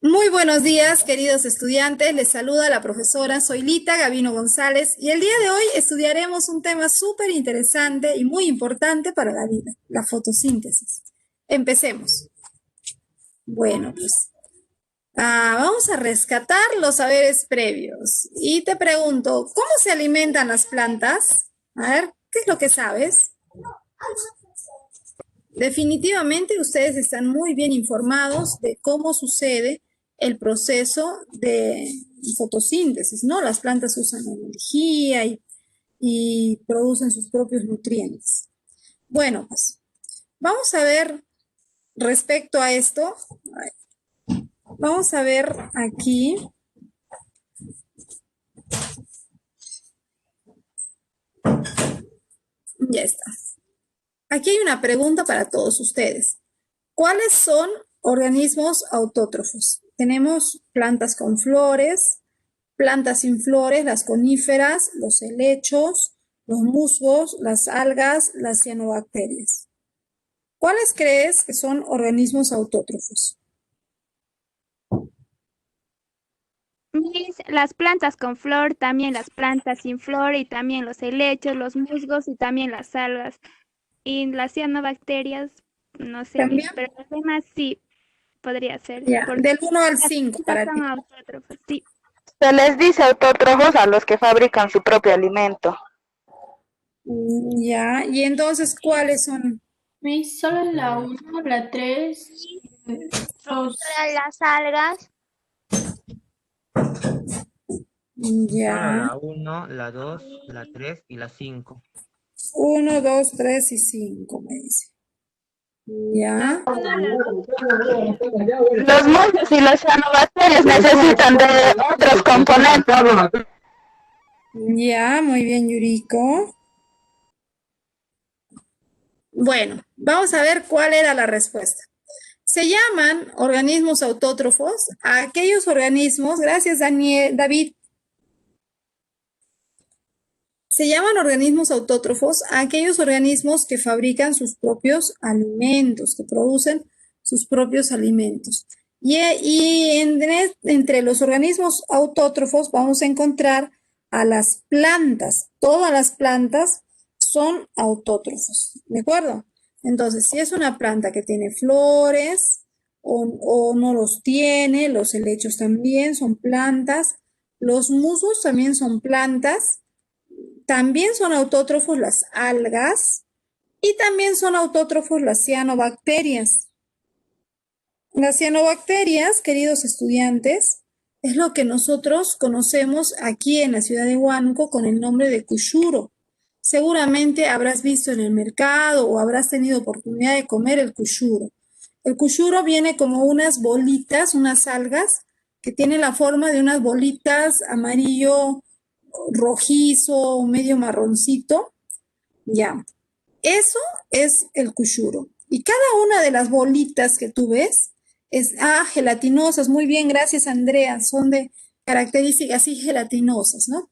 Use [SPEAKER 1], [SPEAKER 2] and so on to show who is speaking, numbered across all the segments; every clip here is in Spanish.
[SPEAKER 1] Muy buenos días, queridos estudiantes. Les saluda la profesora Zoilita Gavino González y el día de hoy estudiaremos un tema súper interesante y muy importante para la vida, la fotosíntesis. Empecemos. Bueno, pues vamos a rescatar los saberes previos. Y te pregunto, ¿cómo se alimentan las plantas? A ver, ¿qué es lo que sabes? Definitivamente ustedes están muy bien informados de cómo sucede el proceso de fotosíntesis, ¿no? Las plantas usan energía y producen sus propios nutrientes. Bueno, pues vamos a ver respecto a esto, vamos a ver aquí, ya está. Aquí hay una pregunta para todos ustedes. ¿Cuáles son organismos autótrofos? Tenemos plantas con flores, plantas sin flores, las coníferas, los helechos, los musgos, las algas, las cianobacterias. ¿Cuáles crees que son organismos autótrofos?
[SPEAKER 2] Las plantas con flor, también las plantas sin flor y también los helechos, los musgos y también las algas. Y las cianobacterias, no sé,
[SPEAKER 1] También,
[SPEAKER 2] pero las demás sí podría ser,
[SPEAKER 1] ya,
[SPEAKER 2] porque
[SPEAKER 1] del 1 al
[SPEAKER 2] las
[SPEAKER 1] 5
[SPEAKER 2] plantas
[SPEAKER 1] para
[SPEAKER 2] son
[SPEAKER 1] ti.
[SPEAKER 2] autótrofas, sí.
[SPEAKER 3] Se les dice autótrofos a los que fabrican su propio alimento.
[SPEAKER 1] Ya, y entonces, ¿cuáles son?
[SPEAKER 4] Solo la uno, la 3, los...
[SPEAKER 2] Las algas.
[SPEAKER 5] Solo
[SPEAKER 1] Ya,
[SPEAKER 5] la uno, la 2, la 3 y la 5.
[SPEAKER 1] 1, 2, 3 y 5 me dice.
[SPEAKER 2] La
[SPEAKER 1] Ya,
[SPEAKER 2] uno, la dos.
[SPEAKER 3] Los musgos y las cianobacterias necesitan de otros componentes.
[SPEAKER 1] ya, muy bien, Yuriko. Bueno, vamos a ver cuál era la respuesta. Se llaman organismos autótrofos a aquellos organismos, gracias David, se llaman organismos autótrofos a aquellos organismos que fabrican sus propios alimentos, que producen sus propios alimentos. Entre los organismos autótrofos vamos a encontrar a las plantas. Todas las plantas son autótrofos, ¿de acuerdo? Entonces, si es una planta que tiene flores o no los tiene, los helechos también son plantas, los musgos también son plantas, también son autótrofos las algas y también son autótrofos las cianobacterias. Las cianobacterias, queridos estudiantes, es lo que nosotros conocemos aquí en la ciudad de Huánuco con el nombre de cuyuro. Seguramente habrás visto en el mercado o habrás tenido oportunidad de comer el cuyuro. El cuyuro viene como unas bolitas, unas algas, que tienen la forma de unas bolitas amarillo rojizo, medio marroncito, ya. Eso es el cuyuro. Y cada una de las bolitas que tú ves es, gelatinosas, muy bien, gracias Andrea, son de características así gelatinosas, ¿no?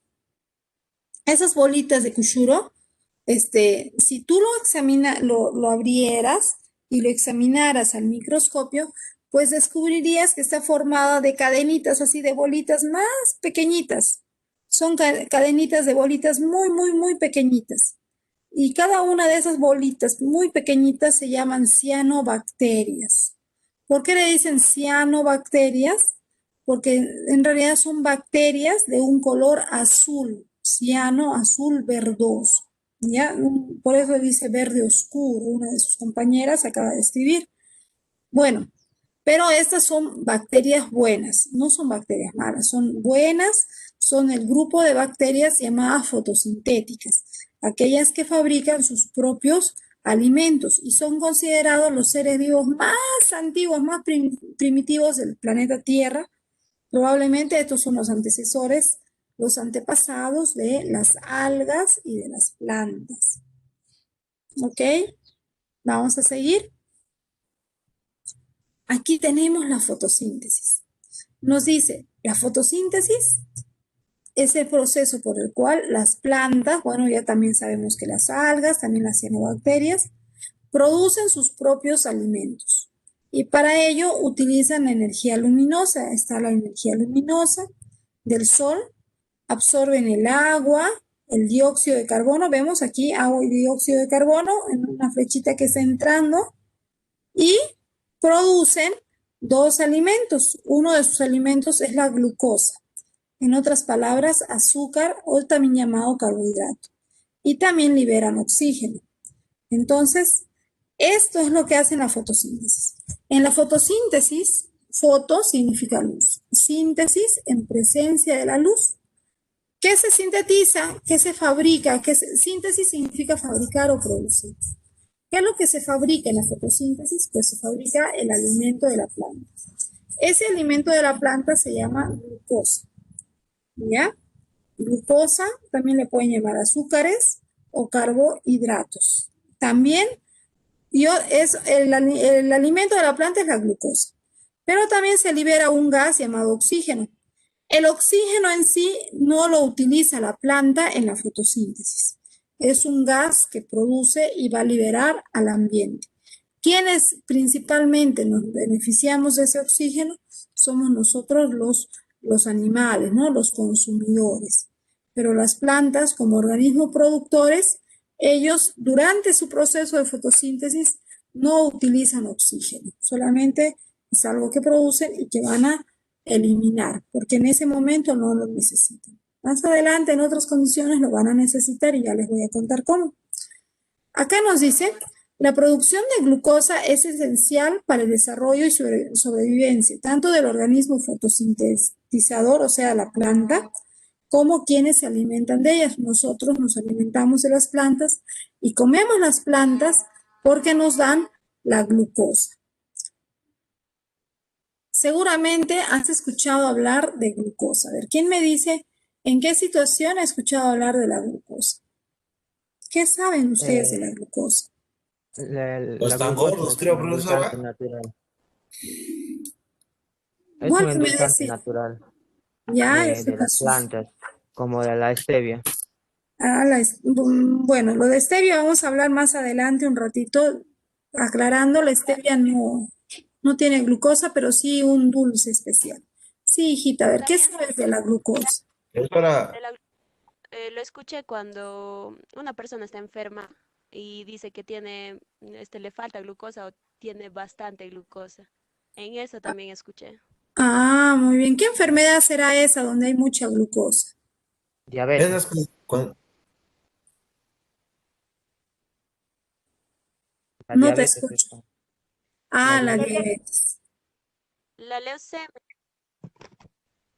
[SPEAKER 1] Esas bolitas de cuyuro, si tú lo abrieras y lo examinaras al microscopio, pues descubrirías que está formada de cadenitas así de bolitas más pequeñitas. Son cadenitas de bolitas muy, muy, muy pequeñitas. Y cada una de esas bolitas muy pequeñitas se llaman cianobacterias. ¿Por qué le dicen cianobacterias? Porque en realidad son bacterias de un color azul, ciano, azul verdoso. ¿Ya? Por eso dice verde oscuro, una de sus compañeras acaba de escribir. Bueno, pero estas son bacterias buenas, no son bacterias malas, son buenas, son el grupo de bacterias llamadas fotosintéticas, aquellas que fabrican sus propios alimentos y son considerados los seres vivos más antiguos, más primitivos del planeta Tierra. Probablemente estos son los antecesores, los antepasados de las algas y de las plantas. ¿Ok? Vamos a seguir. Aquí tenemos la fotosíntesis. Nos dice, la fotosíntesis es el proceso por el cual las plantas, bueno, ya también sabemos que las algas, también las cianobacterias, producen sus propios alimentos. Y para ello utilizan la energía luminosa. Está la energía luminosa del sol, absorben el agua, el dióxido de carbono. Vemos aquí agua y dióxido de carbono en una flechita que está entrando y producen dos alimentos. Uno de sus alimentos es la glucosa. En otras palabras, azúcar o también llamado carbohidrato. Y también liberan oxígeno. Entonces, esto es lo que hace la fotosíntesis. En la fotosíntesis, foto significa luz. Síntesis en presencia de la luz. ¿Qué se sintetiza? ¿Qué se fabrica? Síntesis significa fabricar o producir. ¿Qué es lo que se fabrica en la fotosíntesis? Pues se fabrica el alimento de la planta. Ese alimento de la planta se llama glucosa. ¿Ya? Glucosa también le pueden llamar azúcares o carbohidratos. También el alimento de la planta es la glucosa. Pero también se libera un gas llamado oxígeno. El oxígeno en sí no lo utiliza la planta en la fotosíntesis. Es un gas que produce y va a liberar al ambiente. Quienes principalmente nos beneficiamos de ese oxígeno somos nosotros los animales, ¿no? Los consumidores. Pero las plantas, como organismos productores, ellos durante su proceso de fotosíntesis no utilizan oxígeno. Solamente es algo que producen y que van a eliminar, porque en ese momento no lo necesitan. Más adelante, en otras condiciones, lo van a necesitar y ya les voy a contar cómo. Acá nos dice, la producción de glucosa es esencial para el desarrollo y sobrevivencia, tanto del organismo fotosintetizador, o sea, la planta, como quienes se alimentan de ellas. Nosotros nos alimentamos de las plantas y comemos las plantas porque nos dan la glucosa. Seguramente has escuchado hablar de glucosa. A ver, ¿quién me dice en qué situación ha escuchado hablar de la glucosa? ¿Qué saben ustedes de la glucosa?
[SPEAKER 5] La
[SPEAKER 6] Están
[SPEAKER 5] glucosa
[SPEAKER 6] gordos,
[SPEAKER 5] es
[SPEAKER 6] creo,
[SPEAKER 5] un endulzante
[SPEAKER 6] profesora.
[SPEAKER 5] natural. Es
[SPEAKER 1] Igual
[SPEAKER 5] un
[SPEAKER 1] que me
[SPEAKER 5] endulzante
[SPEAKER 1] decía,
[SPEAKER 5] natural
[SPEAKER 1] ya, eso
[SPEAKER 5] de las
[SPEAKER 1] Jesús.
[SPEAKER 5] plantas, como de la stevia.
[SPEAKER 1] Bueno, lo de stevia vamos a hablar más adelante un ratito, aclarando, la stevia no tiene glucosa, pero sí un dulce especial. Sí, hijita, a ver, ¿qué sabes de la glucosa?
[SPEAKER 6] Profesora,
[SPEAKER 7] Lo escuché cuando una persona está enferma y dice que tiene, le falta glucosa o tiene bastante glucosa. En eso también escuché.
[SPEAKER 1] Ah, muy bien. ¿Qué enfermedad será esa donde hay mucha glucosa?
[SPEAKER 5] Diabetes.
[SPEAKER 6] esas
[SPEAKER 5] La
[SPEAKER 1] No te
[SPEAKER 5] diabetes
[SPEAKER 1] escucho.
[SPEAKER 5] es la
[SPEAKER 1] Ah, la
[SPEAKER 5] diabetes.
[SPEAKER 1] diabetes.
[SPEAKER 7] La leucemia,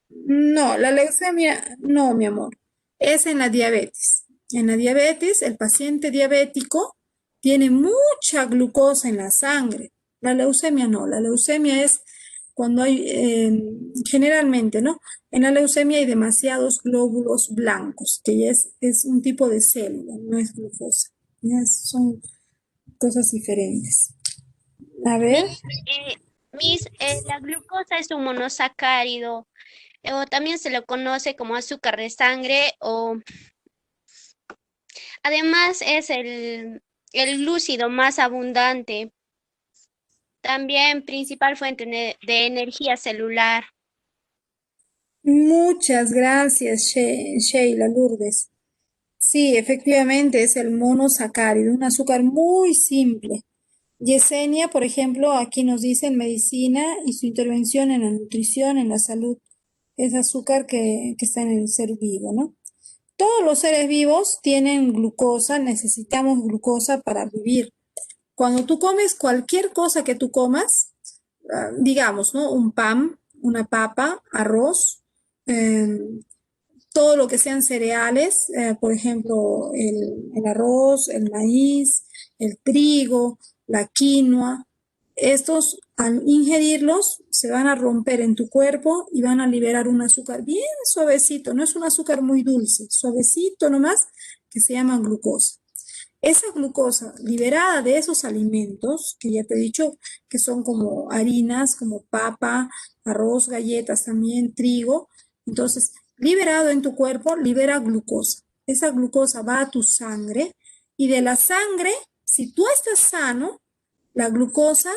[SPEAKER 1] No, la leucemia, no, mi amor. Es en la diabetes. En la diabetes, el paciente diabético tiene mucha glucosa en la sangre. La leucemia no. La leucemia es cuando hay, generalmente, ¿no? En la leucemia hay demasiados glóbulos blancos, que ya es un tipo de célula, no es glucosa. Son cosas diferentes. A ver.
[SPEAKER 8] La glucosa es un monosacárido, o también se lo conoce como azúcar de sangre, o además es el glúcido más abundante, también principal fuente de energía celular.
[SPEAKER 1] Muchas gracias, Sheila Lourdes. Sí, efectivamente es el monosacárido, un azúcar muy simple. Yesenia, por ejemplo, aquí nos dice en medicina y su intervención en la nutrición, en la salud, es azúcar que está en el ser vivo, ¿no? Todos los seres vivos tienen glucosa, necesitamos glucosa para vivir. Cuando tú comes cualquier cosa que tú comas, digamos, ¿no? Un pan, una papa, arroz, todo lo que sean cereales, por ejemplo, el arroz, el maíz, el trigo, la quinoa, estos al ingerirlos se van a romper en tu cuerpo y van a liberar un azúcar bien suavecito, no es un azúcar muy dulce, suavecito nomás, que se llama glucosa. Esa glucosa liberada de esos alimentos, que ya te he dicho que son como harinas, como papa, arroz, galletas también, trigo, entonces liberado en tu cuerpo, libera glucosa. Esa glucosa va a tu sangre y de la sangre, si tú estás sano, la glucosa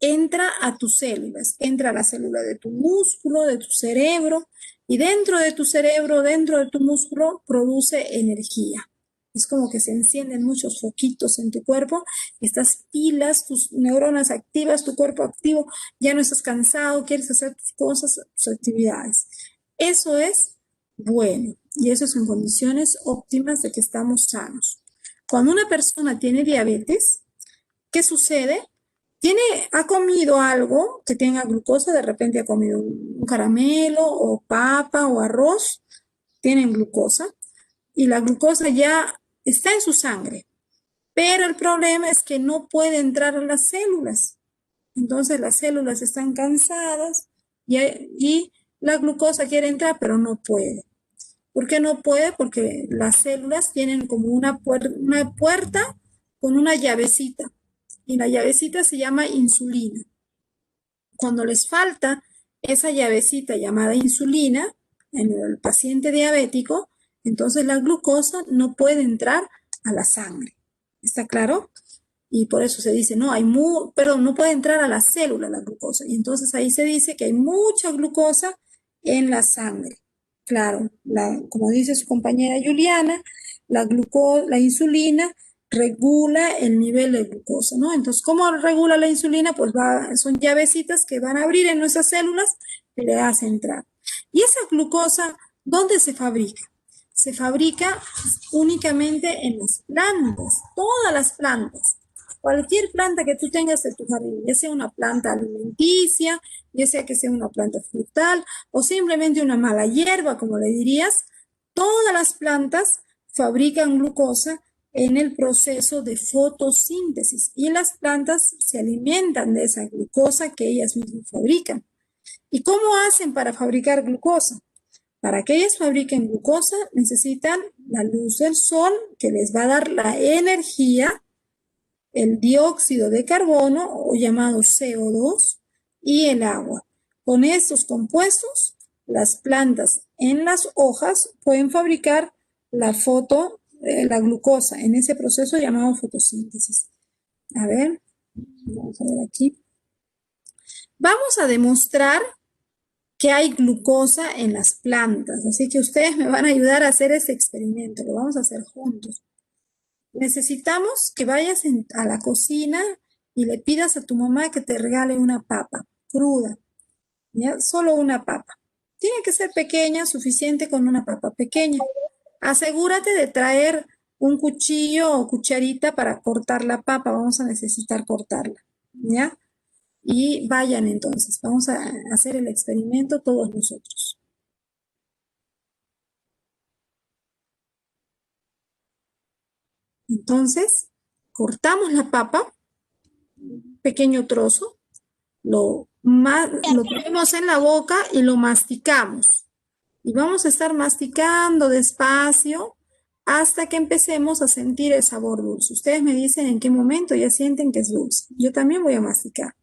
[SPEAKER 1] entra a tus células, entra a la célula de tu músculo, de tu cerebro, y dentro de tu cerebro, dentro de tu músculo, produce energía. Es como que se encienden muchos foquitos en tu cuerpo, estas pilas, tus neuronas activas, tu cuerpo activo, ya no estás cansado, quieres hacer tus cosas, tus actividades. Eso es bueno, y eso es en condiciones óptimas de que estamos sanos. Cuando una persona tiene diabetes, ¿qué sucede? Ha comido algo que tenga glucosa, de repente ha comido un caramelo o papa o arroz, tienen glucosa, y la glucosa ya está en su sangre, pero el problema es que no puede entrar a las células. Entonces las células están cansadas y la glucosa quiere entrar, pero no puede. ¿Por qué no puede? Porque las células tienen como una puerta con una llavecita, y la llavecita se llama insulina. Cuando les falta esa llavecita llamada insulina en el paciente diabético, entonces la glucosa no puede entrar a la sangre. ¿Está claro? Y por eso se dice, no, no puede entrar a la célula la glucosa. Y entonces ahí se dice que hay mucha glucosa en la sangre. Claro, como dice su compañera Juliana, la insulina regula el nivel de glucosa, ¿no? Entonces, ¿cómo regula la insulina? Pues son llavecitas que van a abrir en nuestras células y le hace entrar. Y esa glucosa, ¿dónde se fabrica? Se fabrica únicamente en las plantas, todas las plantas. Cualquier planta que tú tengas en tu jardín, ya sea una planta alimenticia, ya sea que sea una planta frutal o simplemente una mala hierba, como le dirías, todas las plantas fabrican glucosa en el proceso de fotosíntesis y las plantas se alimentan de esa glucosa que ellas mismas fabrican. ¿Y cómo hacen para fabricar glucosa? Para que ellas fabriquen glucosa necesitan la luz del sol que les va a dar la energía, el dióxido de carbono o llamado CO2 y el agua. Con estos compuestos, las plantas en las hojas pueden fabricar la glucosa en ese proceso llamado fotosíntesis. A ver, vamos a ver aquí. Vamos a demostrar que hay glucosa en las plantas, así que ustedes me van a ayudar a hacer este experimento, lo vamos a hacer juntos. Necesitamos que vayas a la cocina y le pidas a tu mamá que te regale una papa cruda, ¿ya? Solo una papa. Tiene que ser pequeña, suficiente con una papa pequeña. Asegúrate de traer un cuchillo o cucharita para cortar la papa, vamos a necesitar cortarla, ¿ya? Y vayan entonces, vamos a hacer el experimento todos nosotros. Entonces, cortamos la papa, pequeño trozo, lo ponemos en la boca y lo masticamos. Y vamos a estar masticando despacio hasta que empecemos a sentir el sabor dulce. Ustedes me dicen en qué momento ya sienten que es dulce. Yo también voy a masticar.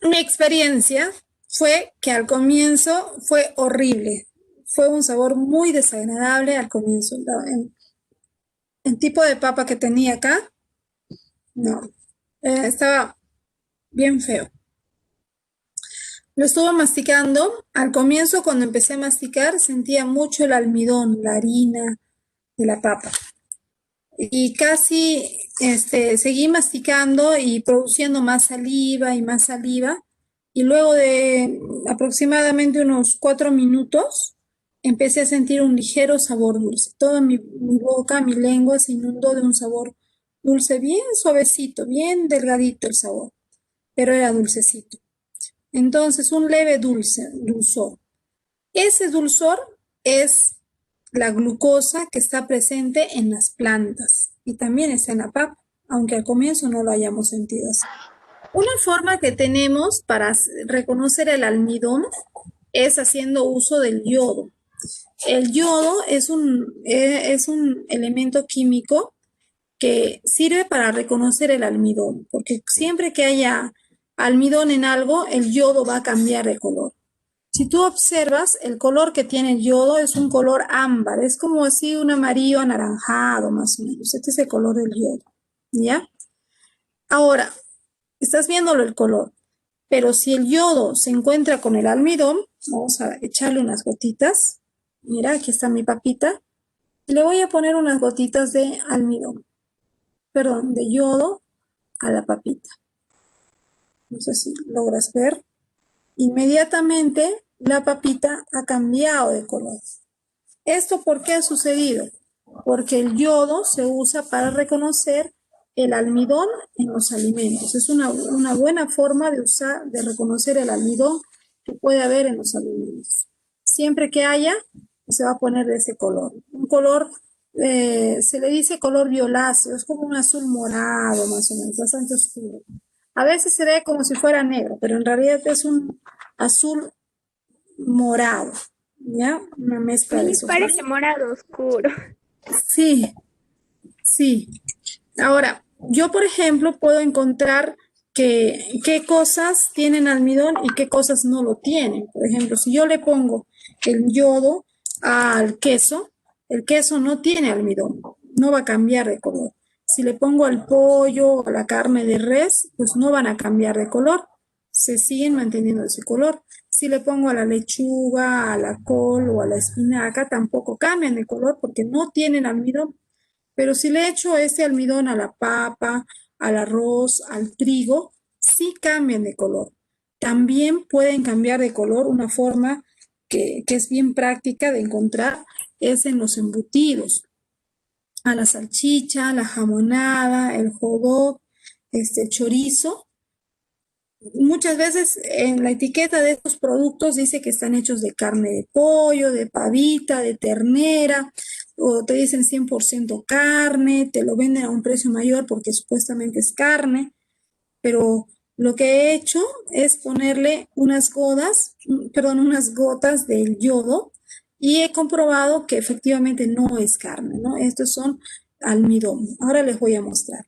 [SPEAKER 1] Mi experiencia fue que al comienzo fue horrible. Fue un sabor muy desagradable al comienzo. El tipo de papa que tenía acá, no, estaba bien feo. Lo estuve masticando. Al comienzo, cuando empecé a masticar, sentía mucho el almidón, la harina de la papa. Y casi seguí masticando y produciendo más saliva y más saliva. Y luego de aproximadamente unos 4 minutos, empecé a sentir un ligero sabor dulce. Toda mi boca, mi lengua se inundó de un sabor dulce, bien suavecito, bien delgadito el sabor, pero era dulcecito. Entonces, un leve dulzor. Ese dulzor es la glucosa que está presente en las plantas y también está en la papa, aunque al comienzo no lo hayamos sentido así. Una forma que tenemos para reconocer el almidón es haciendo uso del yodo. El yodo es un elemento químico que sirve para reconocer el almidón, porque siempre que haya almidón en algo, el yodo va a cambiar de color. Si tú observas, el color que tiene el yodo es un color ámbar, es como así un amarillo anaranjado más o menos. Este es el color del yodo, ¿ya? Ahora, estás viéndolo el color, pero si el yodo se encuentra con el almidón, vamos a echarle unas gotitas. Mira, aquí está mi papita. Le voy a poner unas gotitas de almidón, perdón, de yodo a la papita. No sé si logras ver. Inmediatamente la papita ha cambiado de color. ¿Esto por qué ha sucedido? Porque el yodo se usa para reconocer el almidón en los alimentos. Es una buena forma de reconocer el almidón que puede haber en los alimentos. Siempre que haya, se va a poner de ese color. Un color, se le dice color violáceo, es como un azul morado más o menos, bastante oscuro. A veces se ve como si fuera negro, pero en realidad es un azul morado, ¿ya? Una mezcla de
[SPEAKER 2] Me
[SPEAKER 1] esos
[SPEAKER 2] parece
[SPEAKER 1] dos.
[SPEAKER 2] morado oscuro.
[SPEAKER 1] Sí, sí. Ahora, yo por ejemplo puedo encontrar qué cosas tienen almidón y qué cosas no lo tienen. Por ejemplo, si yo le pongo el yodo al queso, el queso no tiene almidón, no va a cambiar de color. Si le pongo al pollo o a la carne de res, pues no van a cambiar de color, se siguen manteniendo ese color. Si le pongo a la lechuga, a la col o a la espinaca, tampoco cambian de color porque no tienen almidón. Pero si le echo ese almidón a la papa, al arroz, al trigo, sí cambian de color. También pueden cambiar de color. Una forma que es bien práctica de encontrar es en los embutidos. A la salchicha, la jamonada, el hot dog, el chorizo. Muchas veces en la etiqueta de estos productos dice que están hechos de carne de pollo, de pavita, de ternera, o te dicen 100% carne, te lo venden a un precio mayor porque supuestamente es carne, pero lo que he hecho es ponerle unas gotas del yodo y he comprobado que efectivamente no es carne, ¿no? Estos son almidón. Ahora les voy a mostrar.